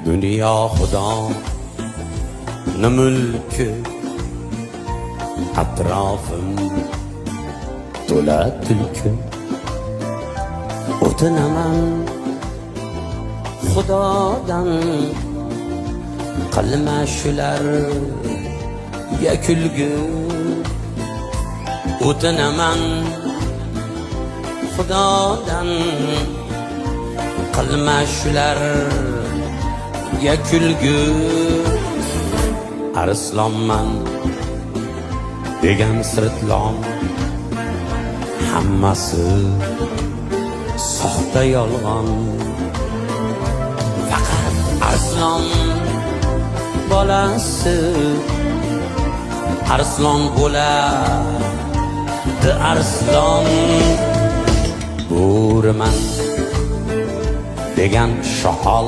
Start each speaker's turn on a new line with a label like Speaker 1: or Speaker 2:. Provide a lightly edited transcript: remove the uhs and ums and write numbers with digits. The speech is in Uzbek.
Speaker 1: Dünya Xudo ne mulki, atrofim to'la tulki. O'tinaman Xudodan, qilma shularga kulgi. O'tinaman Xudodan, qilma shularga kulgi. Arslonman degan sirtlon, hammasi soxta yolg'on. Faqat arslon bolasi arslon bo'ladi, arslon. Bo'riman degan shoqol